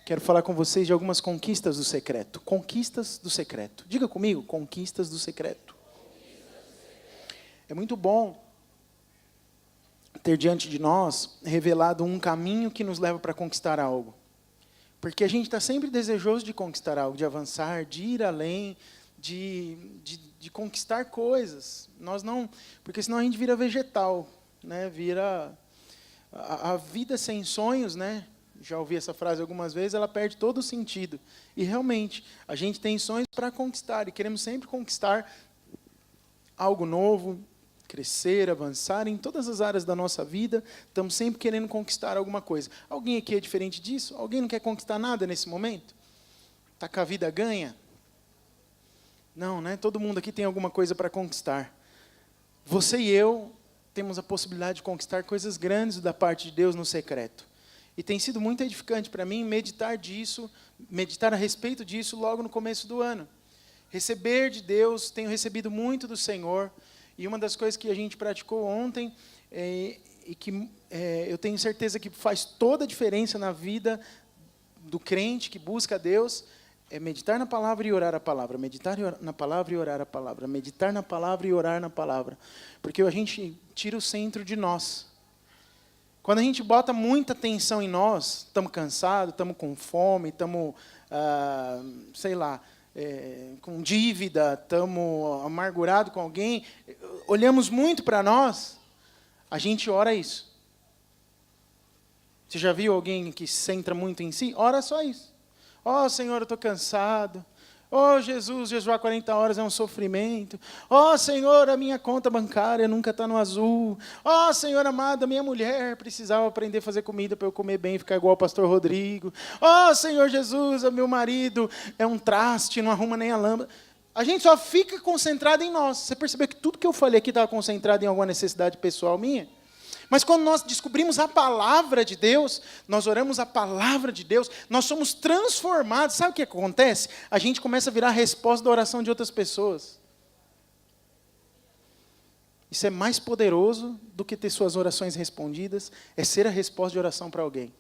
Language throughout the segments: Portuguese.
Quero falar com vocês de algumas conquistas do secreto. Conquistas do secreto. Diga comigo, conquistas do secreto. É muito bom ter diante de nós revelado um caminho que nos leva para conquistar algo. Porque a gente está sempre desejoso de conquistar algo, de avançar, de ir além, de conquistar coisas. Nós não, porque senão a gente vira vegetal, né? Vira a vida sem sonhos, né? Já ouvi essa frase algumas vezes, ela perde todo o sentido. E realmente, a gente tem sonhos para conquistar, e queremos sempre conquistar algo novo, crescer, avançar em todas as áreas da nossa vida, estamos sempre querendo conquistar alguma coisa. Alguém aqui é diferente disso? Alguém não quer conquistar nada nesse momento? Está com a vida ganha? Não, né? Todo mundo aqui tem alguma coisa para conquistar. Você e eu temos a possibilidade de conquistar coisas grandes da parte de Deus no secreto. E tem sido muito edificante para mim meditar a respeito disso logo no começo do ano. Receber de Deus, tenho recebido muito do Senhor. E uma das coisas que a gente praticou ontem, e que eu tenho certeza que faz toda a diferença na vida do crente que busca a Deus, é meditar na palavra e orar a palavra. Meditar na palavra e orar a palavra. Meditar na palavra e orar na palavra. Porque a gente tira o centro de nós. Quando a gente bota muita atenção em nós, estamos cansados, estamos com fome, estamos, com dívida, estamos amargurados com alguém, olhamos muito para nós, a gente ora isso. Você já viu alguém que se centra muito em si? Ora só isso. Ó, Senhor, eu estou cansado. Ó, Jesus, jejuar 40 horas é um sofrimento. Ó, Senhor, a minha conta bancária nunca está no azul. Ó, Senhor amado, a minha mulher precisava aprender a fazer comida para eu comer bem e ficar igual o pastor Rodrigo. Ó, Senhor Jesus, o meu marido é um traste, não arruma nem a lâmpada. A gente só fica concentrado em nós. Você percebeu que tudo que eu falei aqui estava concentrado em alguma necessidade pessoal minha? Mas quando nós descobrimos a palavra de Deus, nós oramos a palavra de Deus, nós somos transformados. Sabe o que acontece? A gente começa a virar a resposta da oração de outras pessoas. Isso é mais poderoso do que ter suas orações respondidas, é ser a resposta de oração para alguém.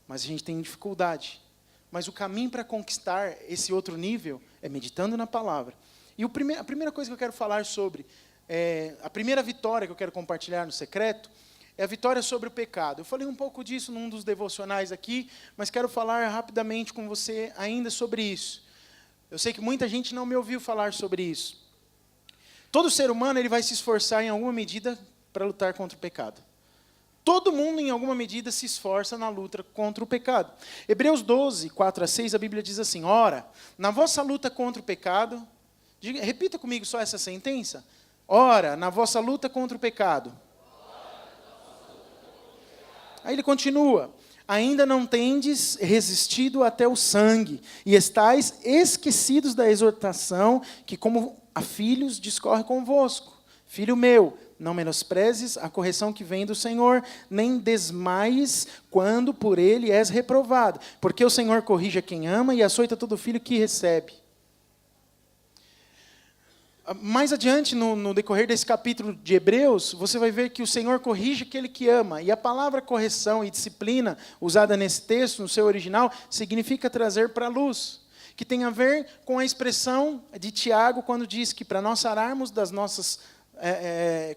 Mas a gente tem dificuldade. Mas o caminho para conquistar esse outro nível é meditando na palavra. E a primeira coisa que eu quero falar sobre... a primeira vitória que eu quero compartilhar no secreto é a vitória sobre o pecado. Eu falei um pouco disso num dos devocionais aqui, mas quero falar rapidamente com você ainda sobre isso. Eu sei que muita gente não me ouviu falar sobre isso. Todo ser humano ele vai se esforçar em alguma medida para lutar contra o pecado. Todo mundo, em alguma medida, se esforça na luta contra o pecado. Hebreus 12, 4-6, a Bíblia diz assim: ora, na vossa luta contra o pecado... repita comigo só essa sentença. Ora, na vossa luta contra o pecado. Aí ele continua. Ainda não tendes resistido até o sangue, e estáis esquecidos da exortação que, como a filhos, discorre convosco. Filho meu, não menosprezes a correção que vem do Senhor, nem desmaies quando por ele és reprovado. Porque o Senhor corrige a quem ama e açoita todo filho que recebe. Mais adiante, no decorrer desse capítulo de Hebreus, você vai ver que o Senhor corrige aquele que ama. E a palavra correção e disciplina, usada nesse texto, no seu original, significa trazer para a luz. Que tem a ver com a expressão de Tiago, quando diz que para nós sararmos das nossas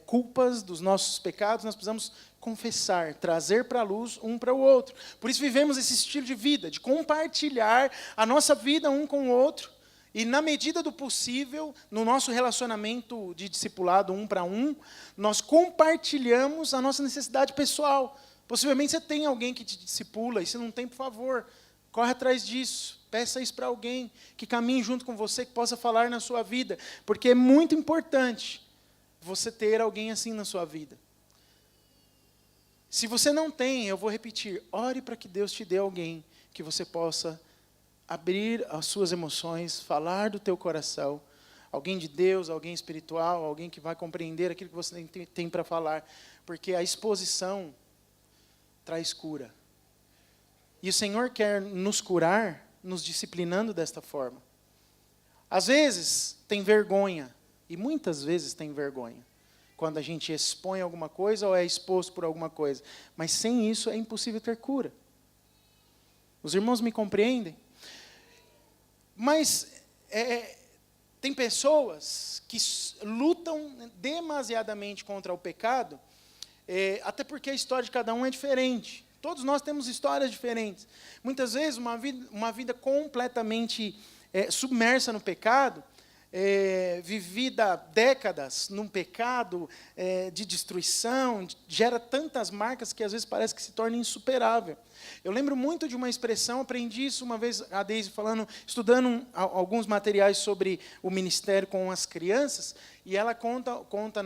culpas, dos nossos pecados, nós precisamos confessar, trazer para a luz um para o outro. Por isso vivemos esse estilo de vida, de compartilhar a nossa vida um com o outro. E, na medida do possível, no nosso relacionamento de discipulado um para um, nós compartilhamos a nossa necessidade pessoal. Possivelmente você tem alguém que te discipula, e se não tem, por favor, corre atrás disso. Peça isso para alguém que caminhe junto com você, que possa falar na sua vida. Porque é muito importante você ter alguém assim na sua vida. Se você não tem, eu vou repetir, ore para que Deus te dê alguém que você possa abrir as suas emoções, falar do teu coração, alguém de Deus, alguém espiritual, alguém que vai compreender aquilo que você tem para falar, porque a exposição traz cura. E o Senhor quer nos curar, nos disciplinando desta forma. Às vezes tem vergonha, e muitas vezes tem vergonha, quando a gente expõe alguma coisa ou é exposto por alguma coisa, mas sem isso é impossível ter cura. Os irmãos me compreendem? Mas tem pessoas que lutam demasiadamente contra o pecado, até porque a história de cada um é diferente. Todos nós temos histórias diferentes. Muitas vezes, uma vida completamente submersa no pecado, vivida décadas num pecado de destruição, gera tantas marcas que às vezes parece que se torna insuperável. Eu lembro muito de uma expressão, aprendi isso uma vez, a Deise falando, estudando alguns materiais sobre o ministério com as crianças, e ela conta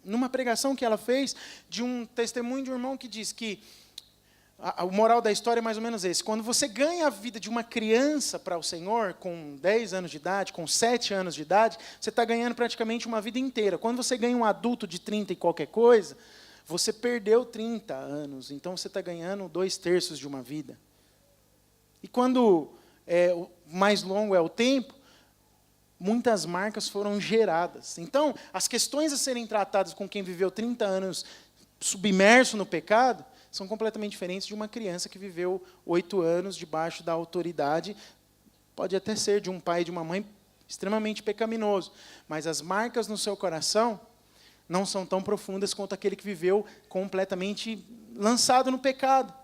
numa pregação que ela fez, de um testemunho de um irmão que diz que o moral da história é mais ou menos esse. Quando você ganha a vida de uma criança para o Senhor, com 10 anos de idade, com 7 anos de idade, você está ganhando praticamente uma vida inteira. Quando você ganha um adulto de 30 e qualquer coisa, você perdeu 30 anos. Então, você está ganhando 2/3 de uma vida. E quando o mais longo é o tempo, muitas marcas foram geradas. Então, as questões a serem tratadas com quem viveu 30 anos submerso no pecado, são completamente diferentes de uma criança que viveu 8 anos debaixo da autoridade, pode até ser de um pai e de uma mãe extremamente pecaminoso, mas as marcas no seu coração não são tão profundas quanto aquele que viveu completamente lançado no pecado.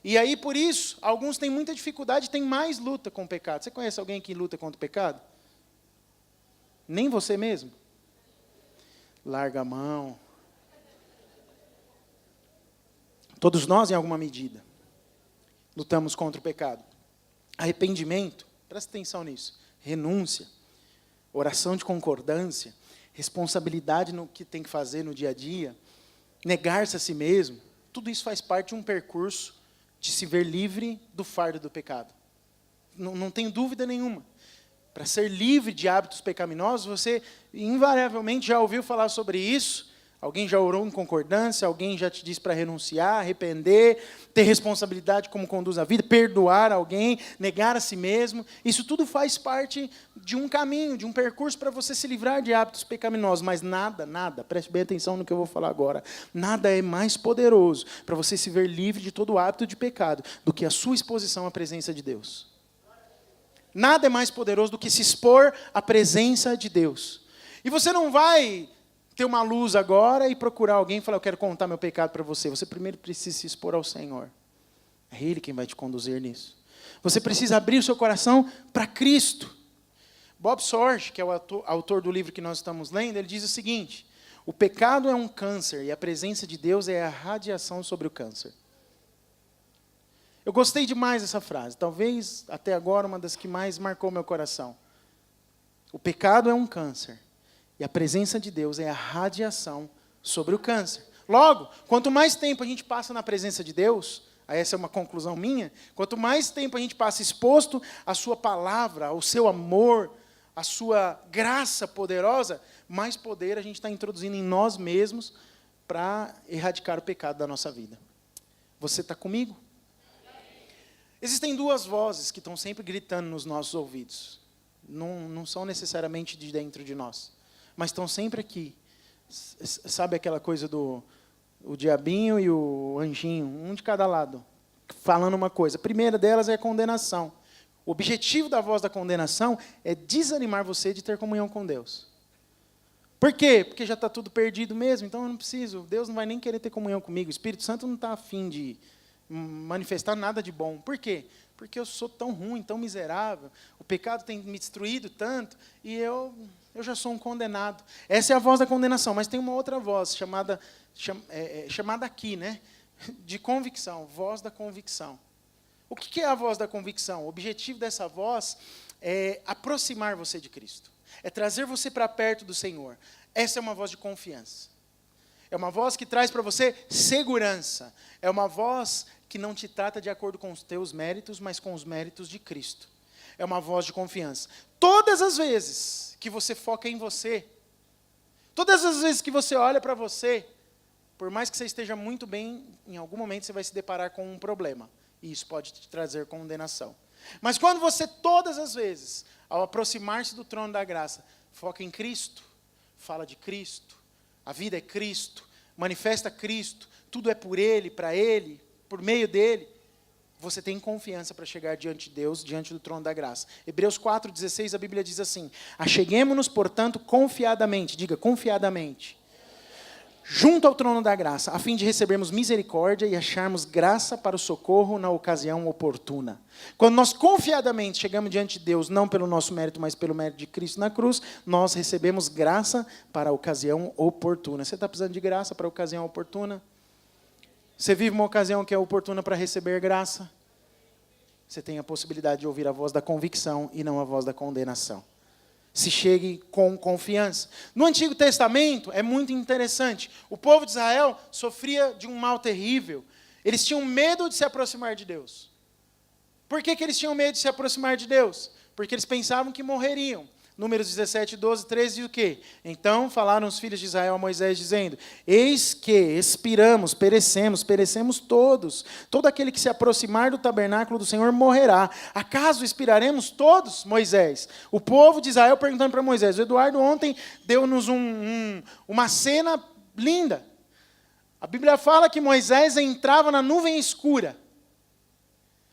E aí, por isso, alguns têm muita dificuldade, têm mais luta com o pecado. Você conhece alguém que luta contra o pecado? Nem você mesmo? Larga a mão. Todos nós, em alguma medida, lutamos contra o pecado. Arrependimento, presta atenção nisso, renúncia, oração de concordância, responsabilidade no que tem que fazer no dia a dia, negar-se a si mesmo, tudo isso faz parte de um percurso de se ver livre do fardo do pecado. Não tem dúvida nenhuma. Para ser livre de hábitos pecaminosos, você invariavelmente já ouviu falar sobre isso. Alguém já orou em concordância, alguém já te disse para renunciar, arrepender, ter responsabilidade como conduz a vida, perdoar alguém, negar a si mesmo. Isso tudo faz parte de um caminho, de um percurso para você se livrar de hábitos pecaminosos. Mas nada, preste bem atenção no que eu vou falar agora, nada é mais poderoso para você se ver livre de todo hábito de pecado do que a sua exposição à presença de Deus. Nada é mais poderoso do que se expor à presença de Deus. E você não vai ter uma luz agora e procurar alguém e falar, eu quero contar meu pecado para você. Você primeiro precisa se expor ao Senhor. É Ele quem vai te conduzir nisso. Você precisa abrir o seu coração para Cristo. Bob Sorge, que é o autor do livro que nós estamos lendo, ele diz o seguinte: o pecado é um câncer e a presença de Deus é a radiação sobre o câncer. Eu gostei demais dessa frase. Talvez, até agora, uma das que mais marcou meu coração. O pecado é um câncer. E a presença de Deus é a radiação sobre o câncer. Logo, quanto mais tempo a gente passa na presença de Deus, essa é uma conclusão minha, quanto mais tempo a gente passa exposto à sua palavra, ao seu amor, à sua graça poderosa, mais poder a gente está introduzindo em nós mesmos para erradicar o pecado da nossa vida. Você está comigo? Existem duas vozes que estão sempre gritando nos nossos ouvidos. Não são necessariamente de dentro de nós, mas estão sempre aqui. Sabe aquela coisa do diabinho e o anjinho, um de cada lado, falando uma coisa. A primeira delas é a condenação. O objetivo da voz da condenação é desanimar você de ter comunhão com Deus. Por quê? Porque já está tudo perdido mesmo, então eu não preciso. Deus não vai nem querer ter comunhão comigo. O Espírito Santo não está a fim de manifestar nada de bom. Por quê? Porque eu sou tão ruim, tão miserável, o pecado tem me destruído tanto, e eu já sou um condenado. Essa é a voz da condenação, mas tem uma outra voz, chamada aqui, né? De convicção, voz da convicção. O que é a voz da convicção? O objetivo dessa voz é aproximar você de Cristo, é trazer você para perto do Senhor. Essa é uma voz de confiança. É uma voz que traz para você segurança. É uma voz que não te trata de acordo com os teus méritos, mas com os méritos de Cristo. É uma voz de confiança. Todas as vezes que você foca em você, todas as vezes que você olha para você, por mais que você esteja muito bem, em algum momento você vai se deparar com um problema. E isso pode te trazer condenação. Mas quando você, todas as vezes, ao aproximar-se do trono da graça, foca em Cristo, fala de Cristo, a vida é Cristo, manifesta Cristo, tudo é por Ele, para Ele, por meio dEle, você tem confiança para chegar diante de Deus, diante do trono da graça. Hebreus 4,16, a Bíblia diz assim: acheguemo-nos, portanto, confiadamente, diga, confiadamente, junto ao trono da graça, a fim de recebermos misericórdia e acharmos graça para o socorro na ocasião oportuna. Quando nós confiadamente chegamos diante de Deus, não pelo nosso mérito, mas pelo mérito de Cristo na cruz, nós recebemos graça para a ocasião oportuna. Você está precisando de graça para a ocasião oportuna? Você vive uma ocasião que é oportuna para receber graça? Você tem a possibilidade de ouvir a voz da convicção e não a voz da condenação. Se chegue com confiança. No Antigo Testamento é muito interessante. O povo de Israel sofria de um mal terrível. Eles tinham medo de se aproximar de Deus. Por que eles tinham medo de se aproximar de Deus? Porque eles pensavam que morreriam. Números 17, 12, 13 diz o quê? Então falaram os filhos de Israel a Moisés, dizendo: eis que expiramos, perecemos todos. Todo aquele que se aproximar do tabernáculo do Senhor morrerá. Acaso expiraremos todos, Moisés? O povo de Israel perguntando para Moisés. O Eduardo ontem deu-nos uma cena linda. A Bíblia fala que Moisés entrava na nuvem escura.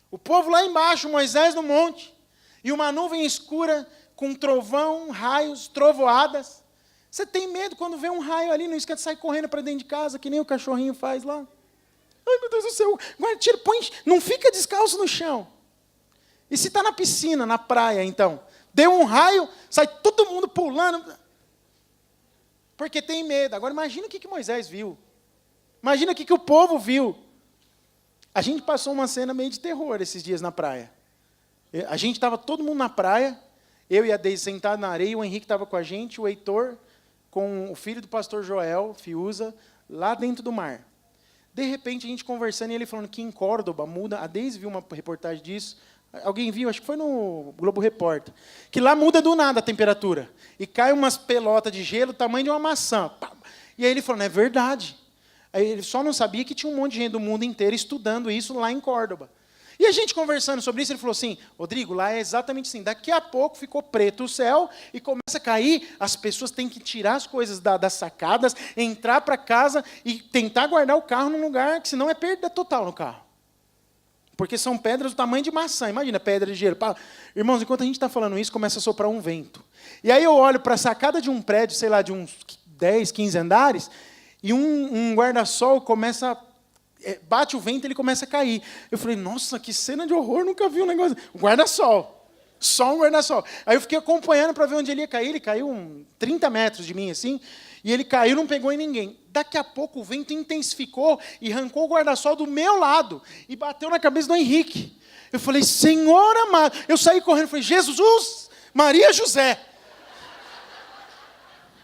O povo lá embaixo, Moisés no monte, e uma nuvem escura com trovão, raios, trovoadas. Você tem medo quando vê um raio ali, não esquece de sair correndo para dentro de casa, que nem o cachorrinho faz lá. Ai, meu Deus do céu, guarda, tira, põe, não fica descalço no chão. E se está na piscina, na praia, então? Deu um raio, sai todo mundo pulando. Porque tem medo. Agora imagina o que Moisés viu. Imagina o que o povo viu. A gente passou uma cena meio de terror esses dias na praia. A gente estava todo mundo na praia, eu e a Deise sentados na areia, o Henrique estava com a gente, o Heitor com o filho do pastor Joel, Fiuza, lá dentro do mar. De repente, a gente conversando e ele falando que em Córdoba muda, a Deise viu uma reportagem disso, alguém viu, acho que foi no Globo Repórter, que lá muda do nada a temperatura, e cai umas pelotas de gelo do tamanho de uma maçã. E aí ele falou, não é verdade. Aí ele só não sabia que tinha um monte de gente do mundo inteiro estudando isso lá em Córdoba. E a gente conversando sobre isso, ele falou assim, Rodrigo, lá é exatamente assim, daqui a pouco ficou preto o céu e começa a cair, as pessoas têm que tirar as coisas das sacadas, entrar para casa e tentar guardar o carro num lugar que senão é perda total no carro. Porque são pedras do tamanho de maçã, imagina, pedra de gelo. Irmãos, enquanto a gente está falando isso, começa a soprar um vento. E aí eu olho para a sacada de um prédio, sei lá, de uns 10, 15 andares, e um guarda-sol começa bate o vento e ele começa a cair. Eu falei, nossa, que cena de horror, nunca vi um negócio. Um guarda-sol. Só um guarda-sol. Aí eu fiquei acompanhando para ver onde ele ia cair. Ele caiu 30 metros de mim, assim. E ele caiu, não pegou em ninguém. Daqui a pouco o vento intensificou e arrancou o guarda-sol do meu lado. E bateu na cabeça do Henrique. Eu falei, Senhor amado. Eu saí correndo, falei, Jesus, Maria, José.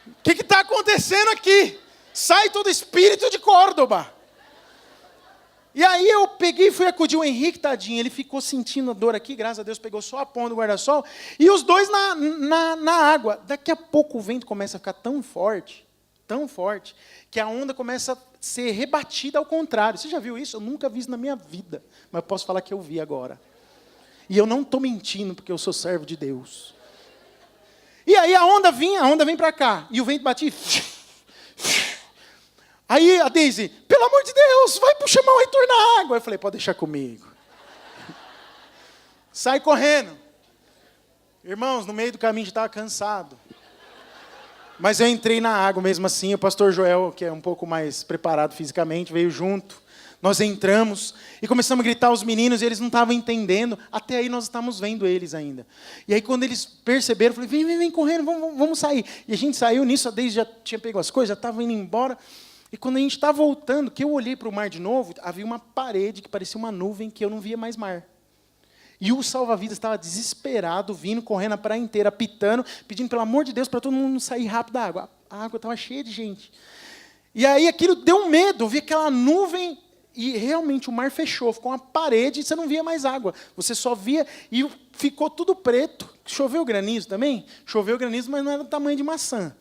O que está acontecendo aqui? Sai todo espírito de Córdoba. E aí eu peguei e fui acudir o Henrique, tadinho, ele ficou sentindo a dor aqui, graças a Deus pegou só a ponta do guarda-sol, e os dois na água. Daqui a pouco o vento começa a ficar tão forte, que a onda começa a ser rebatida ao contrário. Você já viu isso? Eu nunca vi isso na minha vida, mas eu posso falar que eu vi agora. E eu não estou mentindo, porque eu sou servo de Deus. E aí a onda vem para cá, e o vento batia. Aí a Deise, pelo amor de Deus, vai chamar o Heitor na água. Eu falei, pode deixar comigo. Sai correndo. Irmãos, no meio do caminho já estava cansado. Mas eu entrei na água mesmo assim. O pastor Joel, que é um pouco mais preparado fisicamente, veio junto. Nós entramos e começamos a gritar aos meninos e eles não estavam entendendo. Até aí nós estávamos vendo eles ainda. E aí quando eles perceberam, eu falei, vem correndo, vamos sair. E a gente saiu nisso, a Deise já tinha pego as coisas, já estava indo embora. E quando a gente está voltando, que eu olhei para o mar de novo, havia uma parede que parecia uma nuvem que eu não via mais mar. E o salva-vidas estava desesperado, vindo, correndo a praia inteira, apitando, pedindo pelo amor de Deus para todo mundo sair rápido da água. A água estava cheia de gente. E aí aquilo deu um medo, eu vi aquela nuvem e realmente o mar fechou, ficou uma parede e você não via mais água. Você só via e ficou tudo preto. Choveu granizo também? Choveu granizo, mas não era do tamanho de maçã.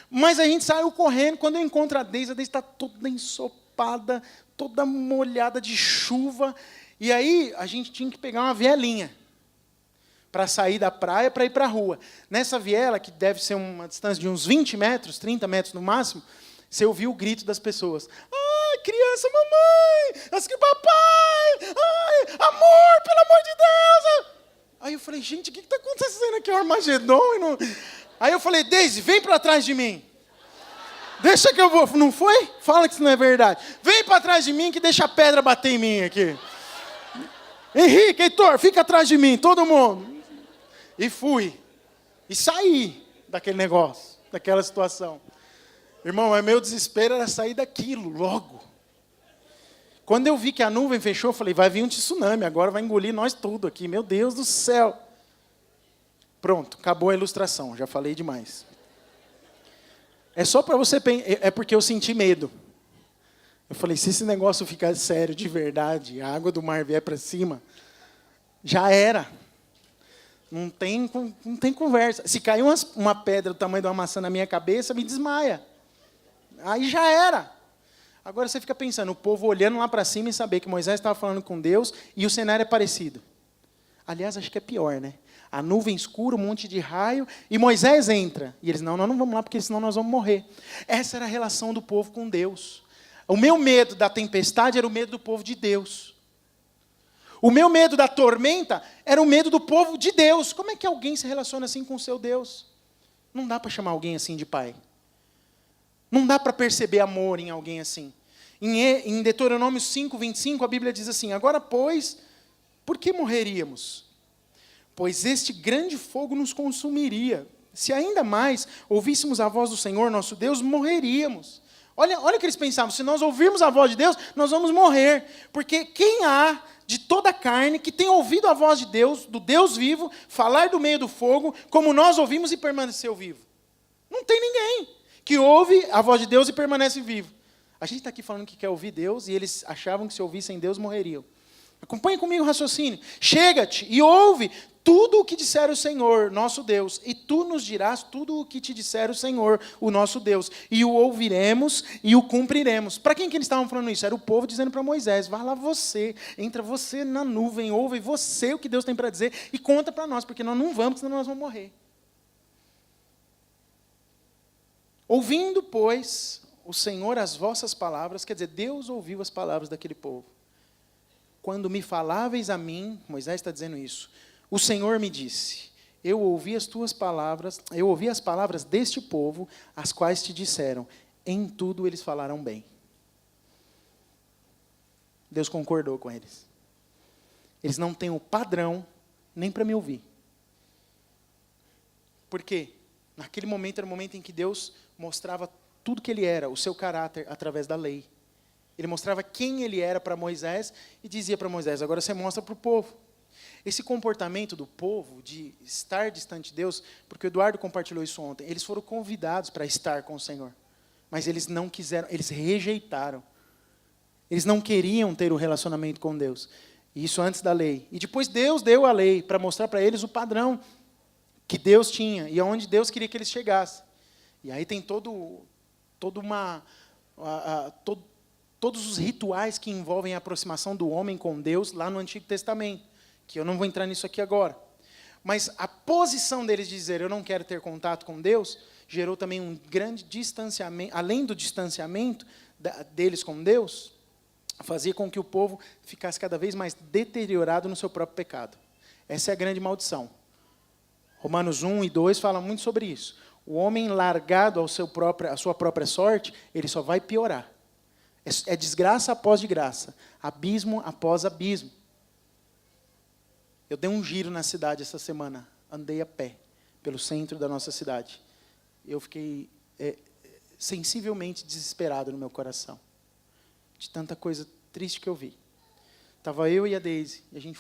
Mas a gente saiu correndo, quando eu encontro a Deise está toda ensopada, toda molhada de chuva. E aí a gente tinha que pegar uma vielinha para sair da praia, para ir para a rua. Nessa viela, que deve ser uma distância de uns 20 metros, 30 metros no máximo, você ouviu o grito das pessoas. Ai, criança, mamãe! Papai! Ai, falei, gente, o que está acontecendo aqui? É um Armagedon? Aí eu falei, Deise, vem para trás de mim. Deixa que eu vou. Não foi? Fala que isso não é verdade. Vem para trás de mim que deixa a pedra bater em mim aqui. Henrique, Heitor, fica atrás de mim, todo mundo. E fui. E saí daquele negócio, daquela situação. Irmão, meu desespero era sair daquilo logo. Quando eu vi que a nuvem fechou, eu falei, vai vir um tsunami, agora vai engolir nós tudo aqui. Meu Deus do céu. Pronto, acabou a ilustração, já falei demais. É só para você pensar, é porque eu senti medo. Eu falei, se esse negócio ficar sério, de verdade, a água do mar vier para cima, já era. Não tem conversa. Se cair uma pedra do tamanho de uma maçã na minha cabeça, me desmaia. Aí já era. Agora você fica pensando, o povo olhando lá para cima e saber que Moisés estava falando com Deus e o cenário é parecido. Aliás, acho que é pior, né? A nuvem escura, um monte de raio, e Moisés entra. E eles, não, nós não vamos lá, porque senão nós vamos morrer. Essa era a relação do povo com Deus. O meu medo da tempestade era o medo do povo de Deus. O meu medo da tormenta era o medo do povo de Deus. Como é que alguém se relaciona assim com o seu Deus? Não dá para chamar alguém assim de pai. Não dá para perceber amor em alguém assim. Em Deuteronômio 5:25, a Bíblia diz assim, agora, pois, por que morreríamos? Pois este grande fogo nos consumiria. Se ainda mais ouvíssemos a voz do Senhor, nosso Deus, morreríamos. Olha o que eles pensavam, se nós ouvirmos a voz de Deus, nós vamos morrer. Porque quem há de toda a carne que tem ouvido a voz de Deus, do Deus vivo, falar do meio do fogo, como nós ouvimos e permaneceu vivo? Não tem ninguém que ouve a voz de Deus e permanece vivo. A gente está aqui falando que quer ouvir Deus e eles achavam que se ouvissem Deus morreriam. Acompanhe comigo o raciocínio. Chega-te e ouve tudo o que disser o Senhor, nosso Deus, e tu nos dirás tudo o que te disser o Senhor, o nosso Deus, e o ouviremos e o cumpriremos. Para quem que eles estavam falando isso? Era o povo dizendo para Moisés, vai lá você, entra você na nuvem, ouve você o que Deus tem para dizer e conta para nós, porque nós não vamos, senão nós vamos morrer. Ouvindo, pois, o Senhor as vossas palavras, quer dizer, Deus ouviu as palavras daquele povo. Quando me faláveis a mim, Moisés está dizendo isso, o Senhor me disse, eu ouvi as tuas palavras, eu ouvi as palavras deste povo, as quais te disseram, em tudo eles falaram bem. Deus concordou com eles. Eles não têm o padrão nem para me ouvir. Por quê? Naquele momento era o momento em que Deus mostrava tudo que ele era, o seu caráter, através da lei. Ele mostrava quem ele era para Moisés e dizia para Moisés, agora você mostra para o povo. Esse comportamento do povo de estar distante de Deus, porque o Eduardo compartilhou isso ontem, eles foram convidados para estar com o Senhor, mas eles não quiseram, eles rejeitaram. Eles não queriam ter um relacionamento com Deus. Isso antes da lei. E depois Deus deu a lei para mostrar para eles o padrão que Deus tinha e aonde Deus queria que eles chegassem. E aí tem todos os rituais que envolvem a aproximação do homem com Deus lá no Antigo Testamento, que eu não vou entrar nisso aqui agora. Mas a posição deles de dizer, eu não quero ter contato com Deus, gerou também um grande distanciamento, além do distanciamento deles com Deus, fazia com que o povo ficasse cada vez mais deteriorado no seu próprio pecado. Essa é a grande maldição. Romanos 1 e 2 falam muito sobre isso. O homem largado à sua própria sorte, ele só vai piorar. É desgraça após desgraça, abismo após abismo. Eu dei um giro na cidade essa semana, andei a pé, pelo centro da nossa cidade. Eu fiquei sensivelmente desesperado no meu coração, de tanta coisa triste que eu vi. Estava eu e a Deise, e a gente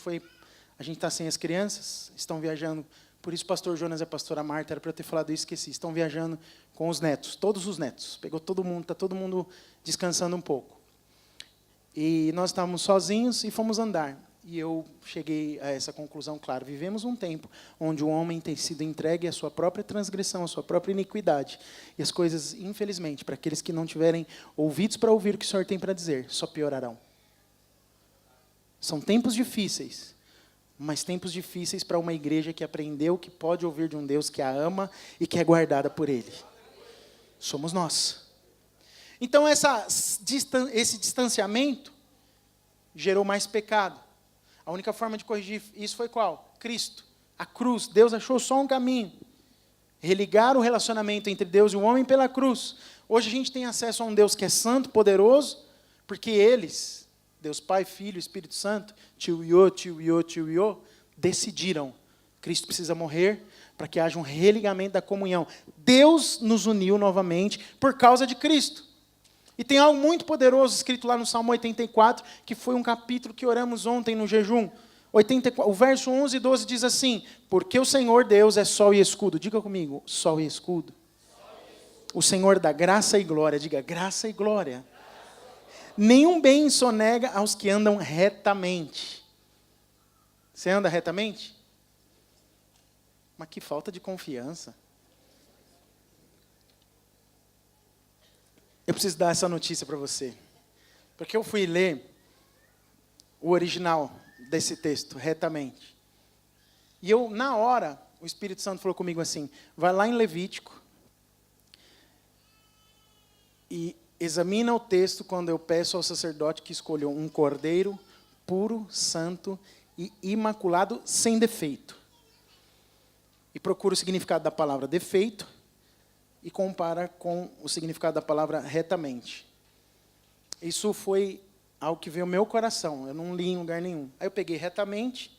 está sem as crianças, estão viajando. Por isso, o pastor Jonas e a pastora Marta, era para eu ter falado isso, esqueci. Estão viajando com os netos, todos os netos. Pegou todo mundo, está todo mundo descansando um pouco. E nós estávamos sozinhos e fomos andar. E eu cheguei a essa conclusão, claro, vivemos um tempo onde o homem tem sido entregue à sua própria transgressão, à sua própria iniquidade. E as coisas, infelizmente, para aqueles que não tiverem ouvidos para ouvir o que o Senhor tem para dizer, só piorarão. São tempos difíceis. Mas tempos difíceis para uma igreja que aprendeu que pode ouvir de um Deus que a ama e que é guardada por Ele. Somos nós. Então, esse distanciamento gerou mais pecado. A única forma de corrigir isso foi qual? Cristo. A cruz, Deus achou só um caminho. Religar o relacionamento entre Deus e o homem pela cruz. Hoje a gente tem acesso a um Deus que é santo, poderoso, porque eles, Deus Pai, Filho, Espírito Santo, tio, decidiram. Cristo precisa morrer para que haja um religamento da comunhão. Deus nos uniu novamente por causa de Cristo. E tem algo muito poderoso escrito lá no Salmo 84, que foi um capítulo que oramos ontem no jejum. 84, o verso 11 e 12 diz assim: porque o Senhor Deus é sol e escudo. Diga comigo, sol e escudo. O Senhor dá graça e glória. Diga, graça e glória. Nenhum bem sonega aos que andam retamente. Você anda retamente? Mas que falta de confiança. Eu preciso dar essa notícia para você. Porque eu fui ler o original desse texto, retamente. E eu, na hora, o Espírito Santo falou comigo assim: vai lá em Levítico e examina o texto quando eu peço ao sacerdote que escolheu um cordeiro puro, santo e imaculado, sem defeito. E procura o significado da palavra defeito e compara com o significado da palavra retamente. Isso foi algo que veio ao meu coração, eu não li em lugar nenhum. Aí eu peguei retamente,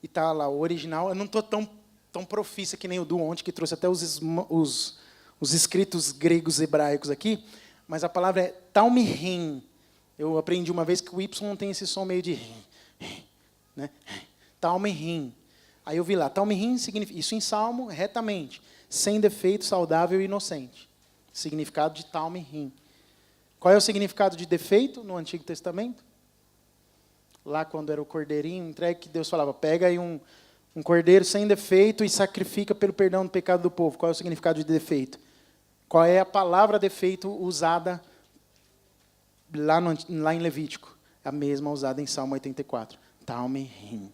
e está lá o original. Eu não estou tão profissa que nem o Du ontem, que trouxe até os escritos gregos hebraicos aqui, mas a palavra é talmirim. Eu aprendi uma vez que o Y tem esse som meio de né? Talmirim. Aí eu vi lá, talmirim significa, isso em salmo, retamente, sem defeito, saudável e inocente. Significado de talmirim. Qual é o significado de defeito no Antigo Testamento? Lá quando era o cordeirinho entregue, que Deus falava, pega aí um cordeiro sem defeito e sacrifica pelo perdão do pecado do povo. Qual é o significado de defeito? Qual é a palavra defeito usada lá em Levítico? A mesma usada em Salmo 84. Talmirim.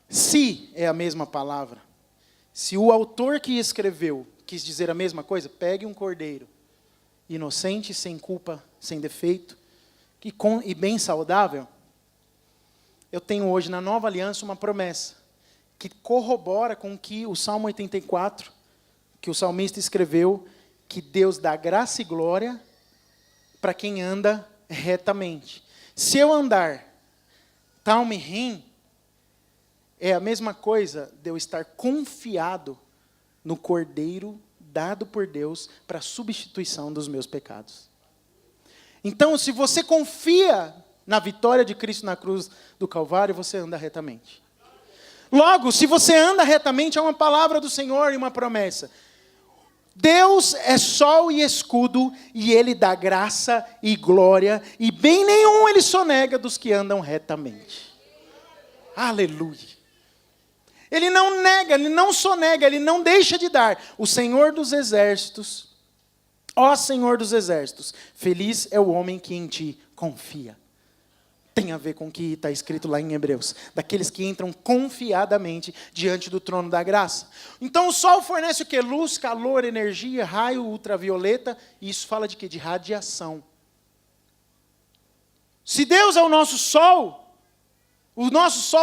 Se é a mesma palavra, se o autor que escreveu quis dizer a mesma coisa, pegue um cordeiro inocente, sem culpa, sem defeito, e bem saudável. Eu tenho hoje na Nova Aliança uma promessa que corrobora com que o Salmo 84, que o salmista escreveu, que Deus dá graça e glória para quem anda retamente. Se eu andar talmirim, é a mesma coisa de eu estar confiado no Cordeiro dado por Deus para a substituição dos meus pecados. Então, se você confia na vitória de Cristo na cruz do Calvário, você anda retamente. Logo, se você anda retamente, é uma palavra do Senhor e uma promessa. Deus é sol e escudo, e Ele dá graça e glória, e bem nenhum Ele sonega dos que andam retamente. Aleluia. Ele não nega, Ele não sonega, Ele não deixa de dar. O Senhor dos Exércitos, ó Senhor dos Exércitos, feliz é o homem que em Ti confia. Tem a ver com o que está escrito lá em Hebreus. Daqueles que entram confiadamente diante do trono da graça. Então o sol fornece o quê? Luz, calor, energia, raio ultravioleta. E isso fala de quê? De radiação. Se Deus é o nosso sol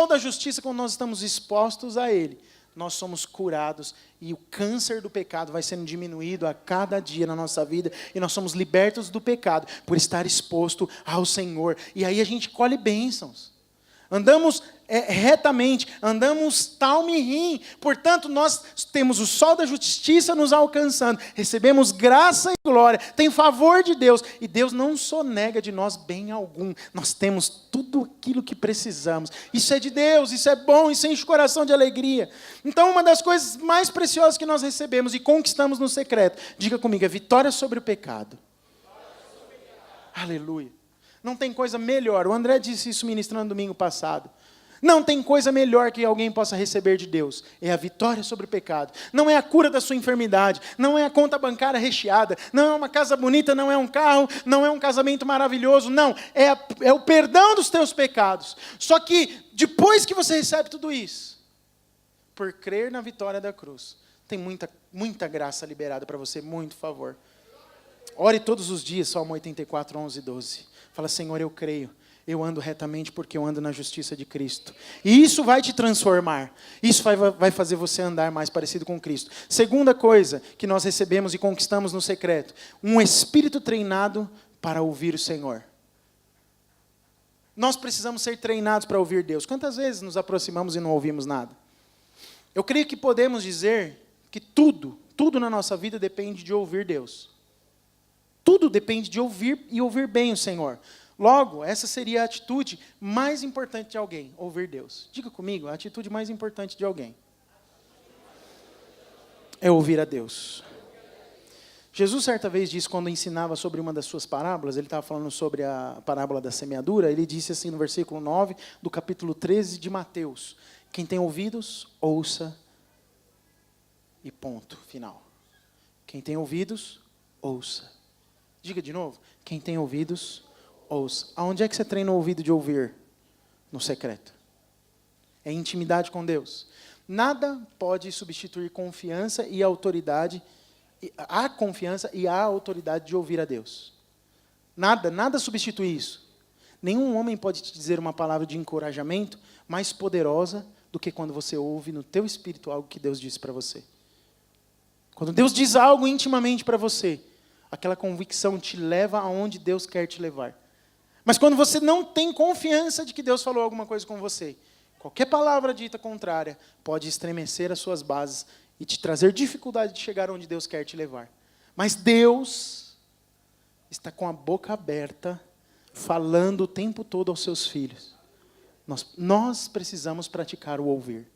da justiça, quando nós estamos expostos a Ele, nós somos curados e o câncer do pecado vai sendo diminuído a cada dia na nossa vida e nós somos libertos do pecado por estar exposto ao Senhor. E aí a gente colhe bênçãos. Andamos retamente, andamos talmirim. Portanto, nós temos o sol da justiça nos alcançando, recebemos graça e glória, tem favor de Deus, e Deus não sonega de nós bem algum. Nós temos tudo aquilo que precisamos. Isso é de Deus, isso é bom, isso enche o coração de alegria. Então, uma das coisas mais preciosas que nós recebemos e conquistamos no secreto, diga comigo, é vitória sobre o pecado. Aleluia. Não tem coisa melhor. O André disse isso ministrando domingo passado. Não tem coisa melhor que alguém possa receber de Deus. É a vitória sobre o pecado. Não é a cura da sua enfermidade. Não é a conta bancária recheada. Não é uma casa bonita, não é um carro. Não é um casamento maravilhoso. Não. É o perdão dos teus pecados. Só que depois que você recebe tudo isso, por crer na vitória da cruz, tem muita graça liberada para você. Muito favor. Ore todos os dias, Salmo 84, 11 e 12. Fala, Senhor, eu creio. Eu ando retamente porque eu ando na justiça de Cristo. E isso vai te transformar. Isso vai fazer você andar mais parecido com Cristo. Segunda coisa que nós recebemos e conquistamos no secreto. Um espírito treinado para ouvir o Senhor. Nós precisamos ser treinados para ouvir Deus. Quantas vezes nos aproximamos e não ouvimos nada? Eu creio que podemos dizer que tudo na nossa vida depende de ouvir Deus. Tudo depende de ouvir e ouvir bem o Senhor. Logo, essa seria a atitude mais importante de alguém, ouvir Deus. Diga comigo, a atitude mais importante de alguém é ouvir a Deus. Jesus, certa vez, disse, quando ensinava sobre uma das suas parábolas, ele estava falando sobre a parábola da semeadura, ele disse assim no versículo 9 do capítulo 13 de Mateus: quem tem ouvidos, ouça, e ponto, final. Quem tem ouvidos, ouça. Diga de novo, quem tem ouvidos, ouça. Aonde é que você treina o ouvido de ouvir? No secreto. É intimidade com Deus. Nada pode substituir confiança e autoridade, a confiança e a autoridade de ouvir a Deus. Nada substitui isso. Nenhum homem pode te dizer uma palavra de encorajamento mais poderosa do que quando você ouve no teu espírito algo que Deus disse para você. Quando Deus diz algo intimamente para você, aquela convicção te leva aonde Deus quer te levar. Mas quando você não tem confiança de que Deus falou alguma coisa com você, qualquer palavra dita contrária pode estremecer as suas bases e te trazer dificuldade de chegar onde Deus quer te levar. Mas Deus está com a boca aberta, falando o tempo todo aos seus filhos. Nós precisamos praticar o ouvir.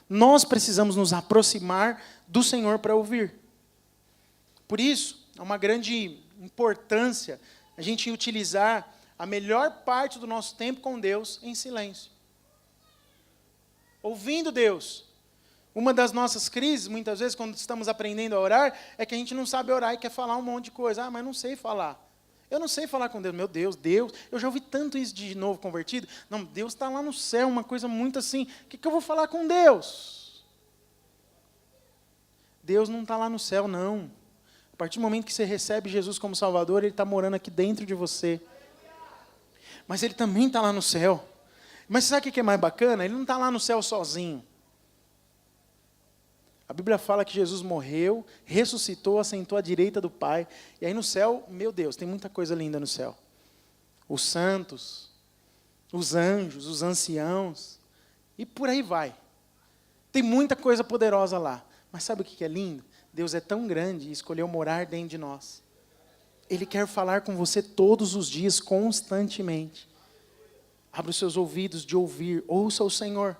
Nós precisamos nos aproximar do Senhor para ouvir. Por isso, é uma grande importância a gente utilizar a melhor parte do nosso tempo com Deus em silêncio. Ouvindo Deus. Uma das nossas crises, muitas vezes, quando estamos aprendendo a orar, é que a gente não sabe orar e quer falar um monte de coisa. Ah, mas não sei falar. Eu não sei falar com Deus. Meu Deus, eu já ouvi tanto isso de novo convertido. Não, Deus está lá no céu, uma coisa muito assim. O que eu vou falar com Deus? Deus não está lá no céu, não. A partir do momento que você recebe Jesus como Salvador, Ele está morando aqui dentro de você. Mas Ele também está lá no céu. Mas sabe o que é mais bacana? Ele não está lá no céu sozinho. A Bíblia fala que Jesus morreu, ressuscitou, assentou à direita do Pai. E aí no céu, meu Deus, tem muita coisa linda no céu. Os santos, os anjos, os anciãos, e por aí vai. Tem muita coisa poderosa lá. Mas sabe o que é lindo? Deus é tão grande e escolheu morar dentro de nós. Ele quer falar com você todos os dias, constantemente. Abra os seus ouvidos de ouvir, ouça o Senhor.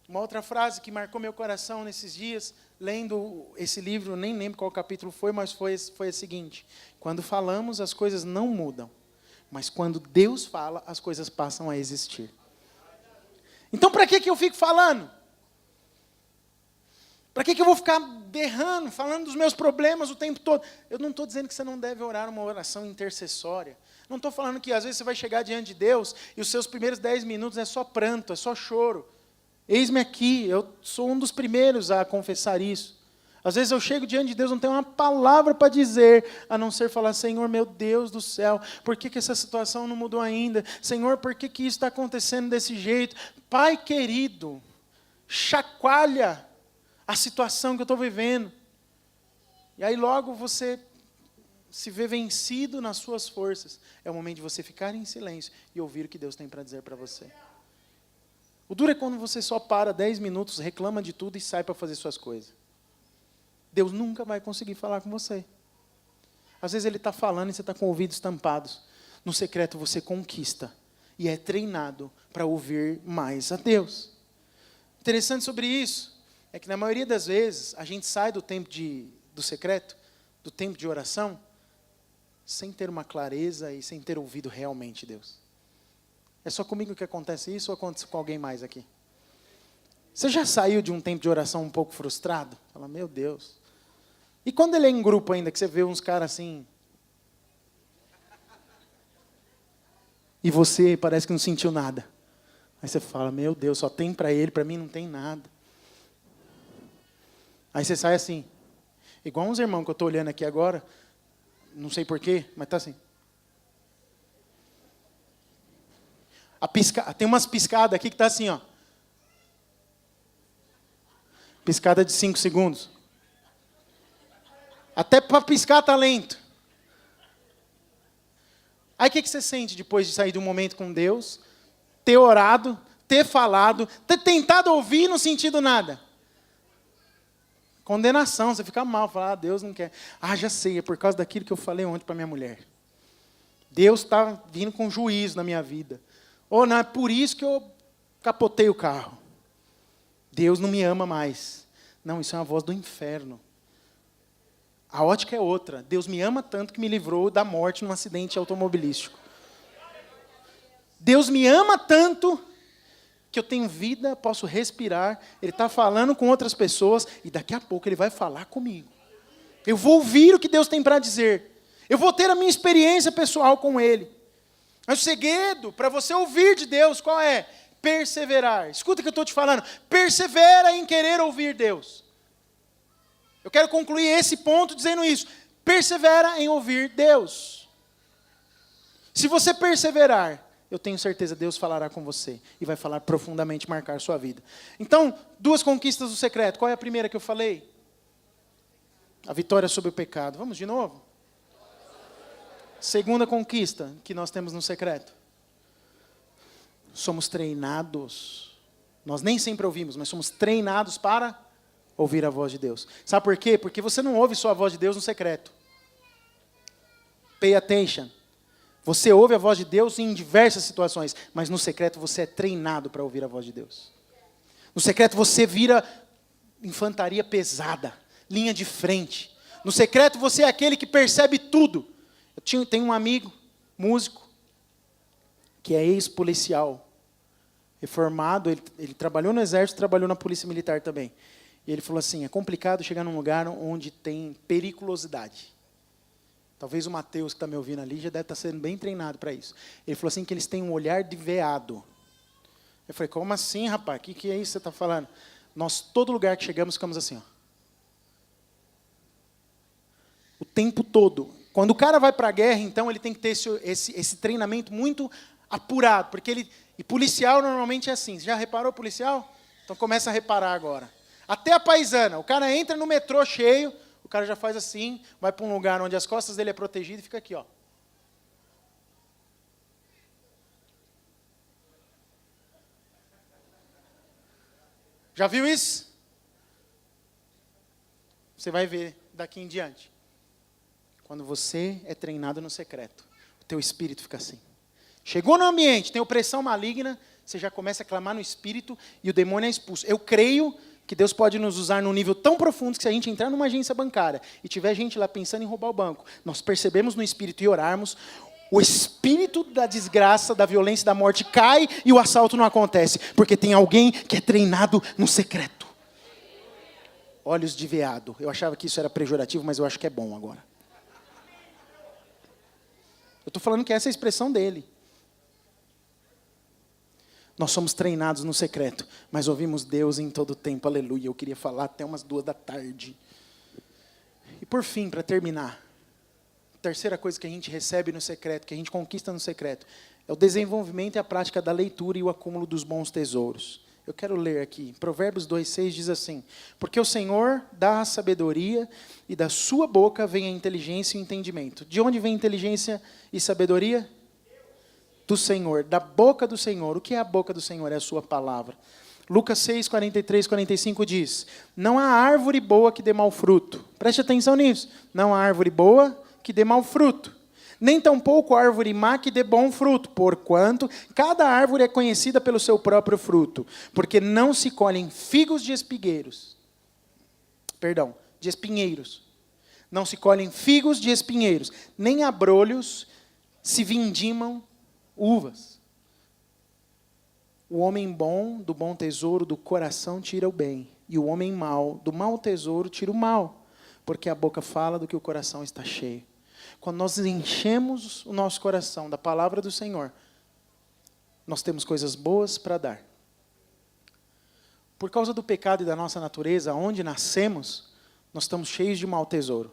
Uma outra frase que marcou meu coração nesses dias, lendo esse livro, nem lembro qual capítulo foi, mas foi a seguinte: quando falamos, as coisas não mudam, mas quando Deus fala, as coisas passam a existir. Então, para que eu fico falando? Para que eu vou ficar berrando, falando dos meus problemas o tempo todo? Eu não estou dizendo que você não deve orar uma oração intercessória. Não estou falando que às vezes você vai chegar diante de Deus e os seus primeiros 10 minutos é só pranto, é só choro. Eis-me aqui, eu sou um dos primeiros a confessar isso. Às vezes eu chego diante de Deus, não tenho uma palavra para dizer, a não ser falar: Senhor, meu Deus do céu, por que essa situação não mudou ainda? Senhor, por que isso está acontecendo desse jeito? Pai querido, chacoalha a situação que eu estou vivendo. E aí logo você se vê vencido nas suas forças. É o momento de você ficar em silêncio e ouvir o que Deus tem para dizer para você. O duro é quando você só para 10 minutos, reclama de tudo e sai para fazer suas coisas. Deus nunca vai conseguir falar com você. Às vezes Ele está falando e você está com ouvidos tampados. No secreto você conquista e é treinado para ouvir mais a Deus. Interessante sobre isso é que na maioria das vezes a gente sai do tempo do secreto, do tempo de oração, sem ter uma clareza e sem ter ouvido realmente Deus. É só comigo que acontece isso ou acontece com alguém mais aqui? Você já saiu de um tempo de oração um pouco frustrado? Fala, meu Deus. E quando ele é em grupo ainda, que você vê uns caras assim, e você parece que não sentiu nada. Aí você fala, meu Deus, só tem para ele, para mim não tem nada. Aí você sai assim, igual uns irmãos que eu estou olhando aqui agora, não sei porquê, mas está assim. Tem umas piscadas aqui que está assim, ó. Piscada de 5 segundos. Até para piscar está lento. Aí o que você sente depois de sair de um momento com Deus, ter orado, ter falado, ter tentado ouvir e não sentido nada? Condenação, você fica mal, fala, Deus não quer. Já sei, é por causa daquilo que eu falei ontem para minha mulher. Deus está vindo com juízo na minha vida. Ou não, é por isso que eu capotei o carro. Deus não me ama mais. Não, isso é uma voz do inferno. A ótica é outra. Deus me ama tanto que me livrou da morte num acidente automobilístico. Deus me ama tanto que eu tenho vida, posso respirar. Ele está falando com outras pessoas e daqui a pouco Ele vai falar comigo. Eu vou ouvir o que Deus tem para dizer. Eu vou ter a minha experiência pessoal com Ele. Mas o segredo para você ouvir de Deus, qual é? Perseverar. Escuta o que eu estou te falando. Persevera em querer ouvir Deus. Eu quero concluir esse ponto dizendo isso. Persevera em ouvir Deus. Se você perseverar, eu tenho certeza que Deus falará com você. E vai falar profundamente, marcar sua vida. Então, 2 conquistas do secreto. Qual é a primeira que eu falei? A vitória sobre o pecado. Vamos de novo? Segunda conquista que nós temos no secreto. Somos treinados. Nós nem sempre ouvimos, mas somos treinados para ouvir a voz de Deus. Sabe por quê? Porque você não ouve só a voz de Deus no secreto. Pay attention. Você ouve a voz de Deus em diversas situações, mas no secreto você é treinado para ouvir a voz de Deus. No secreto você vira infantaria pesada, linha de frente. No secreto você é aquele que percebe tudo. Tenho um amigo, músico, que é ex-policial, reformado, ele trabalhou no exército, trabalhou na polícia militar também. E ele falou assim, é complicado chegar num lugar onde tem periculosidade. Talvez o Mateus, que está me ouvindo ali, já deve estar sendo bem treinado para isso. Ele falou assim, que eles têm um olhar de veado. Eu falei, como assim, rapaz? O que é isso que você está falando? Nós, todo lugar que chegamos, ficamos assim, ó. O tempo todo. Quando o cara vai para a guerra, então, ele tem que ter esse treinamento muito apurado. E policial, normalmente, é assim. Você já reparou policial? Então, começa a reparar agora. Até a paisana. O cara entra no metrô cheio, o cara já faz assim, vai para um lugar onde as costas dele é protegidas e fica aqui, ó. Já viu isso? Você vai ver daqui em diante. Quando você é treinado no secreto, o teu espírito fica assim. Chegou no ambiente, tem opressão maligna, você já começa a clamar no espírito e o demônio é expulso. Eu creio que Deus pode nos usar num nível tão profundo que se a gente entrar numa agência bancária e tiver gente lá pensando em roubar o banco, nós percebemos no espírito e orarmos, o espírito da desgraça, da violência e da morte cai e o assalto não acontece, porque tem alguém que é treinado no secreto. Olhos de veado. Eu achava que isso era pejorativo, mas eu acho que é bom agora. Eu estou falando que essa é a expressão dele. Nós somos treinados no secreto, mas ouvimos Deus em todo o tempo, aleluia. Eu queria falar até umas 2 da tarde. E por fim, para terminar, a terceira coisa que a gente recebe no secreto, que a gente conquista no secreto, é o desenvolvimento e a prática da leitura e o acúmulo dos bons tesouros. Eu quero ler aqui, Provérbios 2,6 diz assim, porque o Senhor dá a sabedoria e da sua boca vem a inteligência e o entendimento. De onde vem inteligência e sabedoria? Do Senhor, da boca do Senhor. O que é a boca do Senhor? É a sua palavra. Lucas 6, 43, 45 diz, não há árvore boa que dê mau fruto. Preste atenção nisso. Não há árvore boa que dê mau fruto. Nem tampouco árvore má que dê bom fruto, porquanto cada árvore é conhecida pelo seu próprio fruto, porque não se colhem figos de espinheiros. Não se colhem figos de espinheiros, nem abrolhos se vindimam uvas. O homem bom do bom tesouro do coração tira o bem, e o homem mau do mau tesouro tira o mal, porque a boca fala do que o coração está cheio. Quando nós enchemos o nosso coração da palavra do Senhor, nós temos coisas boas para dar. Por causa do pecado e da nossa natureza, onde nascemos, nós estamos cheios de mau tesouro.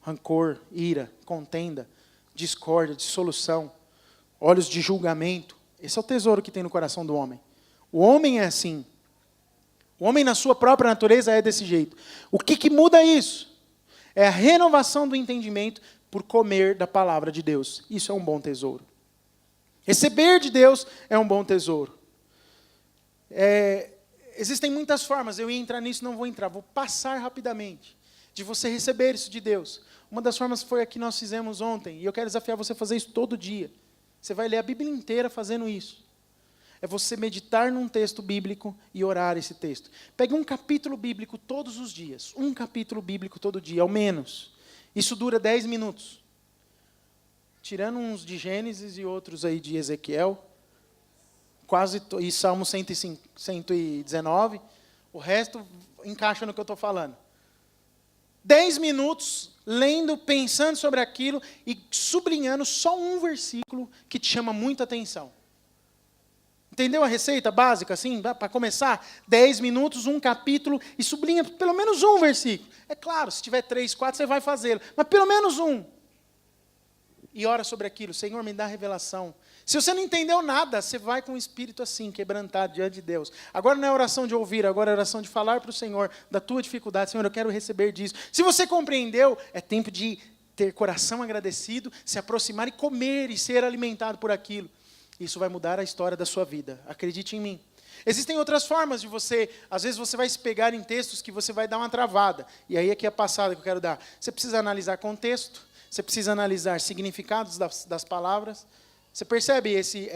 Rancor, ira, contenda, discórdia, dissolução, olhos de julgamento, Esse é o tesouro que tem no coração do homem. O homem é assim. O homem, na sua própria natureza, é desse jeito. O que muda isso? É a renovação do entendimento por comer da palavra de Deus. Isso é um bom tesouro. Receber de Deus é um bom tesouro. Existem muitas formas, eu ia entrar nisso, não vou entrar, vou passar rapidamente, de você receber isso de Deus. Uma das formas foi a que nós fizemos ontem, e eu quero desafiar você a fazer isso todo dia. Você vai ler a Bíblia inteira fazendo isso. É você meditar num texto bíblico e orar esse texto. Pegue um capítulo bíblico todos os dias. Um capítulo bíblico todo dia, ao menos. Isso dura 10 minutos. Tirando uns de Gênesis e outros aí de Ezequiel, e Salmo 119, o resto encaixa no que eu estou falando. 10 minutos lendo, pensando sobre aquilo e sublinhando só um versículo que te chama muita atenção. Entendeu a receita básica, assim, para começar? 10 minutos, um capítulo, e sublinha pelo menos um versículo. É claro, se tiver 3, 4, você vai fazê-lo, mas pelo menos um. E ora sobre aquilo, Senhor, me dá revelação. Se você não entendeu nada, você vai com o espírito assim, quebrantado diante de Deus. Agora não é oração de ouvir, agora é oração de falar para o Senhor da tua dificuldade. Senhor, eu quero receber disso. Se você compreendeu, é tempo de ter coração agradecido, se aproximar e comer e ser alimentado por aquilo. Isso vai mudar a história da sua vida. Acredite em mim. Existem outras formas de você, às vezes você vai se pegar em textos que você vai dar uma travada. E aí aqui é a passada que eu quero dar. Você precisa analisar contexto, você precisa analisar significados das palavras. Você percebe esse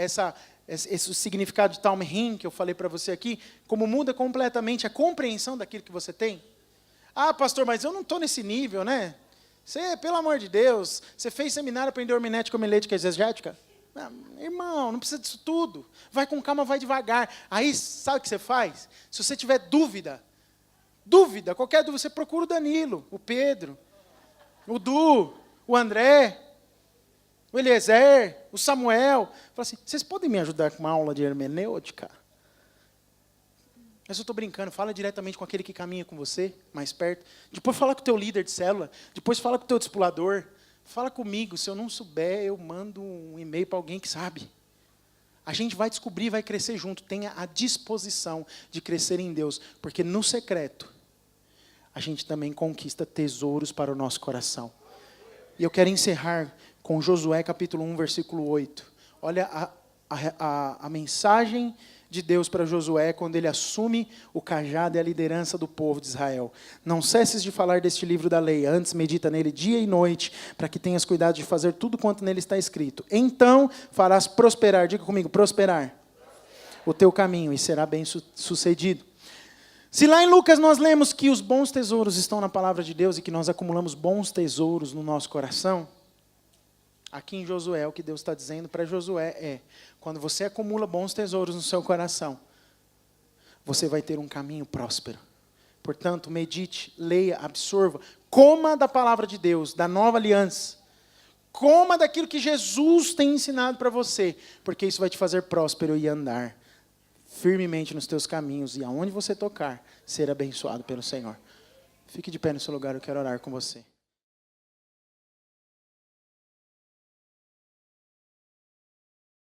significado de Talmud que eu falei para você aqui? Como muda completamente a compreensão daquilo que você tem? Ah, pastor, mas eu não estou nesse nível, né? Você, pelo amor de Deus, você fez seminário, aprendeu hermenêutica, homilética e exegética? Irmão, não precisa disso tudo. Vai com calma, vai devagar. Aí, sabe o que você faz? Se você tiver dúvida, qualquer dúvida, você procura o Danilo, o Pedro, o Du, o André, o Eliezer, o Samuel. Fala assim, vocês podem me ajudar com uma aula de hermenêutica? Mas eu estou brincando, fala diretamente com aquele que caminha com você, mais perto. Depois fala com o teu líder de célula, depois fala com o teu discipulador. Fala comigo, se eu não souber, eu mando um e-mail para alguém que sabe. A gente vai descobrir, vai crescer junto. Tenha a disposição de crescer em Deus, porque no secreto, a gente também conquista tesouros para o nosso coração. E eu quero encerrar com Josué capítulo 1, versículo 8. Olha a mensagem de Deus para Josué quando ele assume o cajado e a liderança do povo de Israel. Não cesses de falar deste livro da lei, antes medita nele dia e noite, para que tenhas cuidado de fazer tudo quanto nele está escrito. Então farás prosperar, diga comigo, prosperar o teu caminho e será bem sucedido. Se lá em Lucas nós lemos que os bons tesouros estão na palavra de Deus e que nós acumulamos bons tesouros no nosso coração, aqui em Josué, o que Deus está dizendo para Josué é, quando você acumula bons tesouros no seu coração, você vai ter um caminho próspero. Portanto, medite, leia, absorva, coma da palavra de Deus, da nova aliança. Coma daquilo que Jesus tem ensinado para você, porque isso vai te fazer próspero e andar firmemente nos teus caminhos, e aonde você tocar, ser abençoado pelo Senhor. Fique de pé no seu lugar, eu quero orar com você.